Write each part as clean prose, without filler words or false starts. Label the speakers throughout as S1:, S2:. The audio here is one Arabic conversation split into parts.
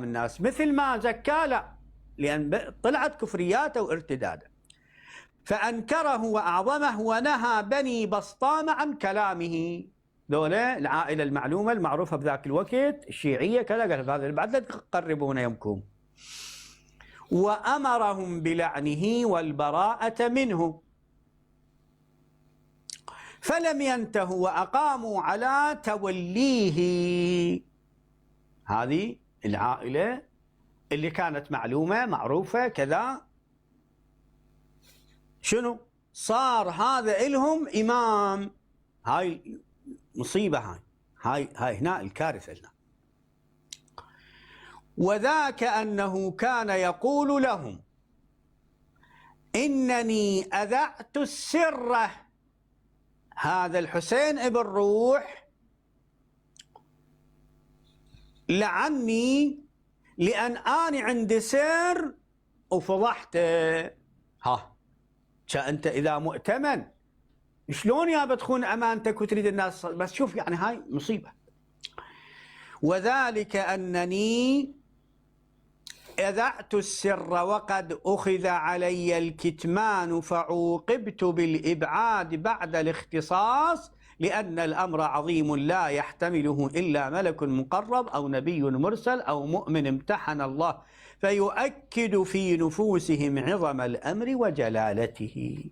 S1: الناس مثل ما زكى لا، لأن طلعت كفرياته وارتداده. فأنكره وأعظمه ونهى بني بسطام عن كلامه. ذولا العائلة المعلومة المعروفة بذاك الوقت الشيعية كذا، قال هذا بعد لا تقربون يمكم. وأمرهم بلعنه والبراءة منه، فلم ينتهوا وأقاموا على توليه. هذه العائلة اللي كانت معلومة معروفة كذا، شنو صار هذا إلهم إمام. هاي مصيبة، هاي هنا الكارثة هنا. وذاك أنه كان يقول لهم إنني أذعت السر. هذا الحسين ابن روح لعني لأن أنا عندي سر وفضحته. أنت إذا مؤتمن شلون يا بتخون أمانتك وتريد الناس؟ بس شوف يعني هاي مصيبة. وذلك أنني أذعت السر وقد أخذ علي الكتمان فعوقبت بالإبعاد بعد الاختصاص، لأن الأمر عظيم لا يحتمله إلا ملك مقرب أو نبي مرسل أو مؤمن امتحن الله فيؤكد في نفوسهم عظم الأمر وجلالته.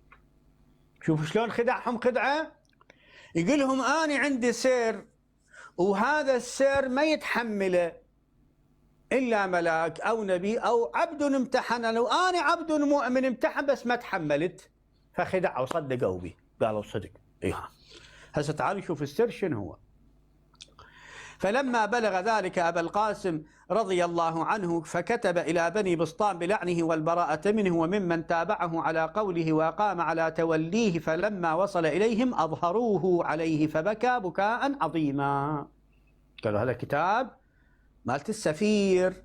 S1: شوف شلون خدعهم خدعة. يقول لهم أنا عندي سر، وهذا السر ما يتحمله إلا ملاك أو نبي أو عبد امتحن، لو أنا عبد مؤمن امتحن بس ما تحملت. فخدعوا وصدقوا به، قالوا صدق. هسه تعالوا شوف السر شنو هو. فلما بلغ ذلك أبا القاسم رضي الله عنه فكتب إلى بني بسطام بلعنه والبراءة منه وممن تابعه على قوله وقام على توليه، فلما وصل إليهم أظهروه عليه فبكى بكاء عظيما. قالوا هذا كتاب مالت السفير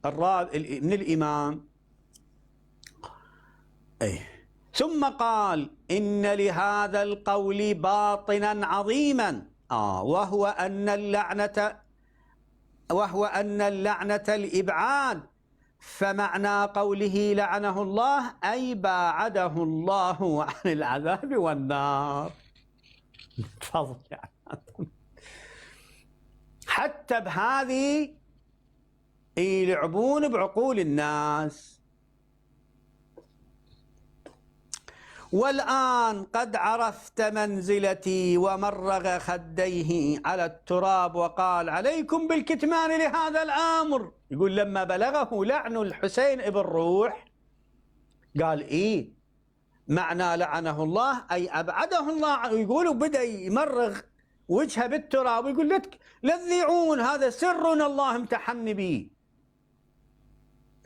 S1: من الإمام. ثم قال إن لهذا القول باطنا عظيما، وهو أن اللعنة الإبعاد، فمعنى قوله لعنه الله أي باعده الله عن العذاب والنار. تفضل يعني. حتى بهذه يلعبون بعقول الناس. والآن قد عرفت منزلتي، ومرغ خديه على التراب وقال عليكم بالكتمان لهذا الأمر. يقول لما بلغه لعن الحسين ابن روح قال معنى لعنه الله أي أبعده الله. يقول وبدأ يمرغ وجهه بالتراب ويقول لا تذيعون، هذا سر الله امتحني به.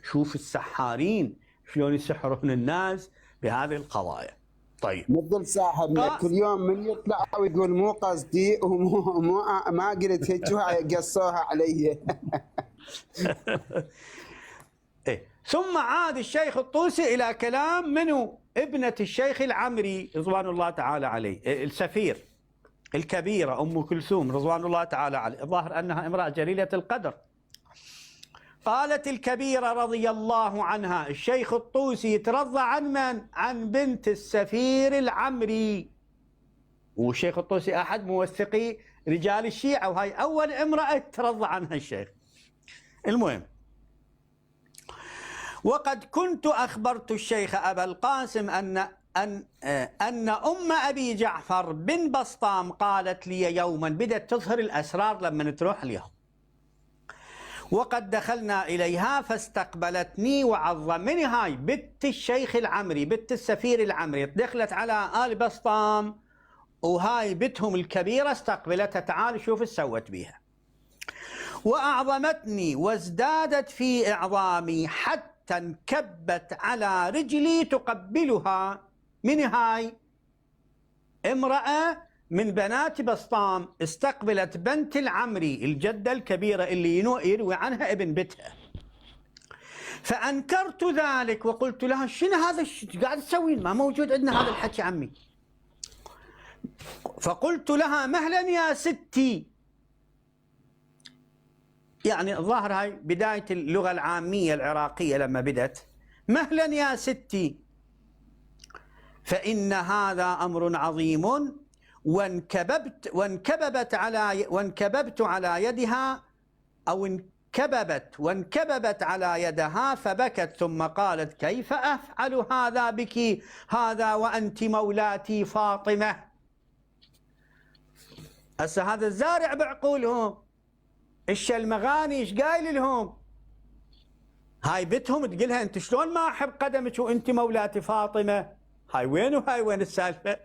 S1: شوف السحارين شلون يسحرون الناس بهذه القضايا. طيب
S2: مثل صاحبنا كل يوم من يطلع ويقول مو قصدي ومو ما قلت هيك قصوها علي.
S1: ثم عاد الشيخ الطوسي إلى كلام منه ابنة الشيخ العمري رضوان الله تعالى عليه، السفير الكبيرة أم كلثوم رضوان الله تعالى عليه، الظاهر أنها امرأة جليلة القدر. قالت الكبيرة رضي الله عنها الشيخ الطوسي يترضى عن من؟ عن بنت السفير العمري. والشيخ الطوسي أحد موثقي رجال الشيعة، وهي أول امرأة ترضى عنها الشيخ. المهم، وقد كنت أخبرت الشيخ أبا القاسم أن أم أبي جعفر بن بسطام قالت لي يوما، بدأت تظهر الأسرار لما تروح اليوم، وقد دخلنا إليها فاستقبلتني وعظمني. هاي بنت الشيخ العمري، بنت السفير العمري، دخلت على آل بسطام وهاي بنتهم الكبيرة استقبلتها. تعال شوف ايش سوت بيها. وأعظمتني وازدادت في إعظامي حتى انكبت على رجلي تقبلها. من هاي؟ امرأة من بنات بسطام استقبلت بنت العمري الجدة الكبيرة اللي يروي عنها ابن بتها. فأنكرت ذلك وقلت لها شنو هذا قاعد تسوين؟ ما موجود عندنا هذا الحكي عمي. فقلت لها مهلا يا ستي، يعني الظاهر هاي بداية اللغة العامية العراقية لما بدت. مهلا يا ستي، فإن هذا أمر عظيم. وانكببت على يدها، أو وانكببت على يدها فبكت، ثم قالت: كيف أفعل هذا بك، هذا وأنت مولاتي فاطمة. هسه هذا الزارع بعقولهم، الشلمغاني ايش قايل لهم؟ هاي بتهم تقولها انت شلون ما احب قدمك وانت مولاتي فاطمه؟ هاي وين وهاي وين السالفه؟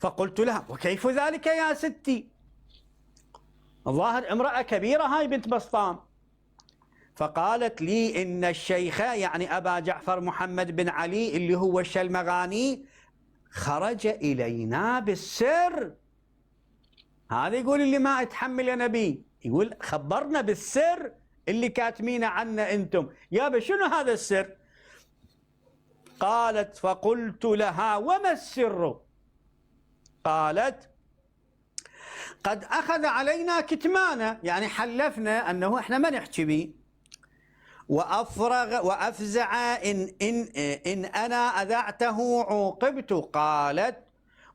S1: فقلت لها: وكيف ذلك يا ستي؟ الظاهر امراه كبيره هاي بنت بسطام. فقالت لي: ان الشيخ، يعني ابا جعفر محمد بن علي اللي هو الشلمغاني، خرج الينا بالسر. هذا يقول اللي ما اتحمل يا نبي، يقول خبرنا بالسر اللي كاتمين عنا انتم. يابا شنو هذا السر؟ قالت: فقلت لها: وما السر؟ قالت: قد أخذ علينا كتمانا، يعني حلفنا أنه إحنا ما نحكي به، وأفزع إن أنا أذعته عوقبت. قالت: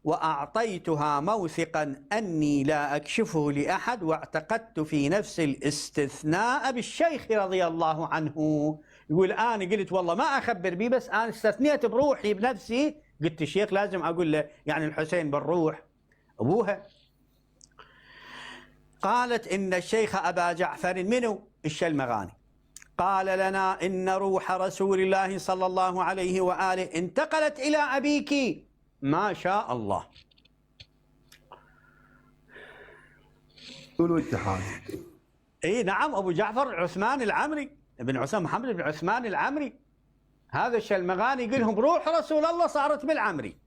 S1: وأعطيتها موثقا أني لا أكشفه لأحد، واعتقدت في نفس الاستثناء بالشيخ رضي الله عنه. يقول أنا قلت والله ما أخبر به، بس أنا استثنيت بروحي بنفسي، قلت الشيخ لازم أقول له، يعني الحسين بالروح أبوها. قالت: إن الشيخ أبا جعفر، منو؟ الشلمغاني، قال لنا: إن روح رسول الله صلى الله عليه وآله انتقلت إلى أبيك. ما شاء الله.
S3: قولوا اتحاد.
S1: اي نعم، ابو جعفر عثمان العمري، ابن عثمان محمد بن عثمان العمري. هذا الشلمغاني يقول لهم روح رسول الله صارت بالعمري،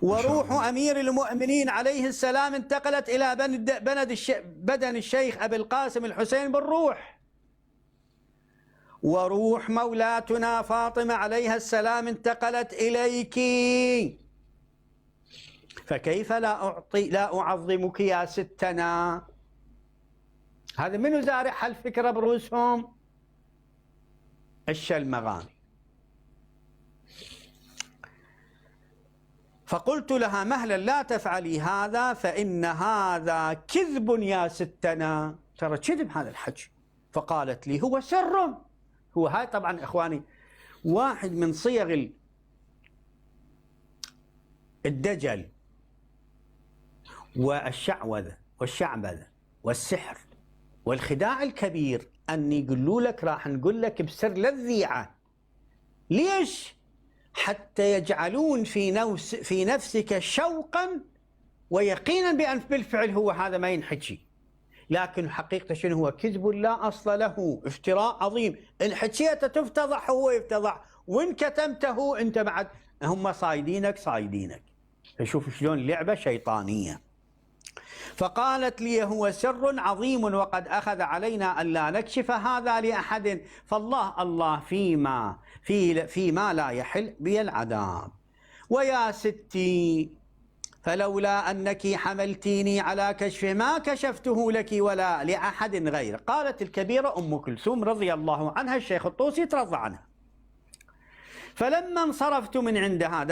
S1: وروح امير المؤمنين عليه السلام انتقلت الى بدن الشيخ ابي القاسم الحسين بالروح، وروح مولاتنا فاطمه عليها السلام انتقلت اليك، فكيف لا أعظمك يا ستنا؟ هذا منو زارع هالفكرة بروسهم؟ الشلمغاني. فقلت لها: مهلا لا تفعلي هذا، فإن هذا كذب يا ستنا، ترى كذب هذا الحكي. فقالت لي: هو سر. هو هاي طبعا إخواني واحد من صيغ الدجل والشعوذة والشعبذة والسحر والخداع الكبير، أن يقولوا لك راح نقول لك بسر للذيعة. ليش؟ حتى يجعلون في نفسك شوقا ويقينا بأن بالفعل هو هذا ما ينحكي، لكن حقيقة شنو هو؟ كذب لا أصل له، افتراء عظيم. إن حكيته تفتضح هو يفتضح، وإن كتمته أنت بعد هم صايدينك. فشوف شلون لعبة شيطانية. فقالت لي: هو سر عظيم، وقد أخذ علينا ألا نكشف هذا لأحد، فالله فيما لا يحل بي العذاب. ويا ستي، فلولا أنك حملتيني على كشفه ما كشفته لك ولا لأحد غير. قالت الكبيرة أم كلثوم رضي الله عنها، الشيخ الطوسي يترضى عنها: فلما انصرفت من عندها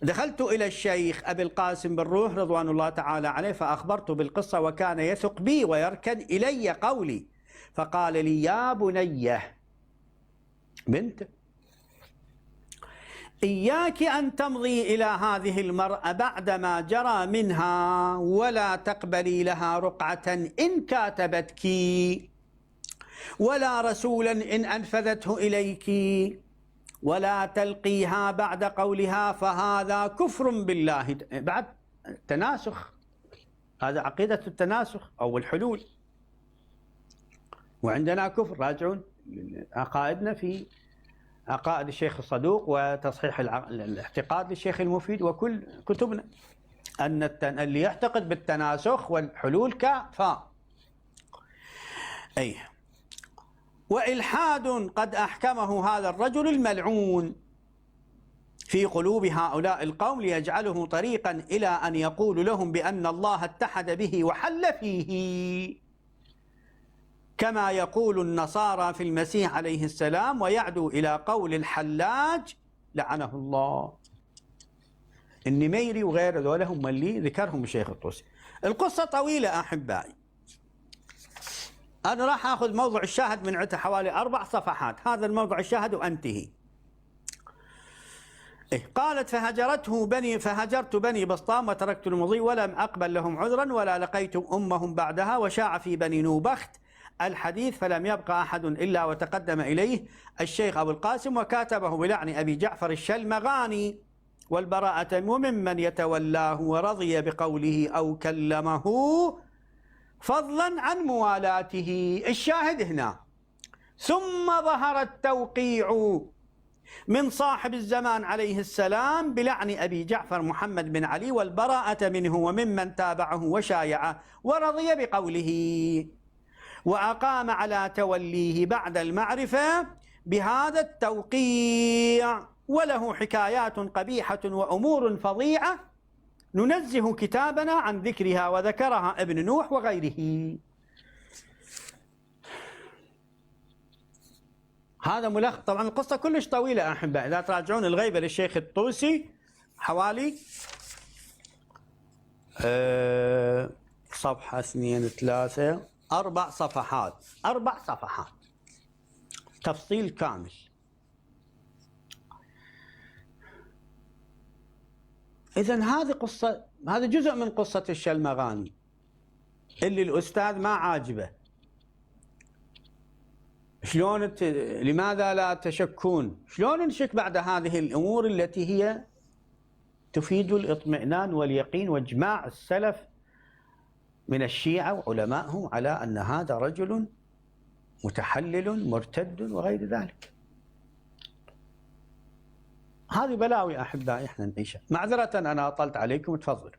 S1: دخلت إلى الشيخ أبي القاسم بالروح رضوان الله تعالى عليه، فأخبرته بالقصة، وكان يثق بي ويركن إلي قولي، فقال لي: يا بنيه بنت، إياك أن تمضي إلى هذه المرأة بعدما جرى منها، ولا تقبلي لها رقعة إن كاتبتك، ولا رسولا إن أنفذته إليك، ولا تلقيها بعد قولها، فهذا كفر بالله. بعد تناسخ، هذا عقيدة التناسخ أو الحلول، وعندنا كفر. راجعون عقائدنا في عقائد الشيخ الصدوق وتصحيح الاعتقاد للشيخ المفيد وكل كتبنا، أن اللي يعتقد بالتناسخ والحلول كافر. أي وإلحاد قد أحكمه هذا الرجل الملعون. في قلوب هؤلاء القوم ليجعله طريقا إلى أن يقول لهم بأن الله اتحد به وحل فيه، كما يقول النصارى في المسيح عليه السلام، ويعدو إلى قول الحلاج لعنه الله. النميري وغيره ذولا هم اللي ذكرهم الشيخ الطوسي. القصة طويلة أحبائي، أنا راح أخذ موضوع الشاهد من عدة حوالي 4 صفحات، هذا الموضوع الشاهد وأنتهي. قالت فهجرت بني بسطام وتركت المضي ولم أقبل لهم عذرا ولا لقيت أمهم بعدها، وشاع في بني نوبخت الحديث فلم يبقى أحد إلا وتقدم إليه الشيخ أبو القاسم وكاتبه بلعن أبي جعفر الشلمغاني والبراءة وممن يتولاه ورضي بقوله أو كلمه فضلا عن موالاته. الشاهد هنا: ثم ظهر التوقيع من صاحب الزمان عليه السلام بلعن أبي جعفر محمد بن علي والبراءة منه وممن تابعه وشايعه ورضي بقوله، وأقام على توليه بعد المعرفة بهذا التوقيع، وله حكايات قبيحة وأمور فظيعة ننزه كتابنا عن ذكرها وذكرها ابن نوح وغيره. هذا ملخص. طبعا القصة كلش طويلة أحبائي، إذا تراجعون الغيبة للشيخ الطوسي حوالي صفحة 2 3 4 صفحات، 4 صفحات تفصيل كامل. إذن هذه قصة، هذا جزء من قصة الشلمغاني اللي الأستاذ ما عاجبه. شلون لماذا لا تشكون؟ شلون نشك بعد هذه الأمور التي هي تفيد الإطمئنان واليقين واجماع السلف من الشيعة وعلمائهم على أن هذا رجل متحلل مرتد وغير ذلك. هذه بلاوي أحبائي احنا نعيشها. معذرة أنا أطلت عليكم، تفضلوا.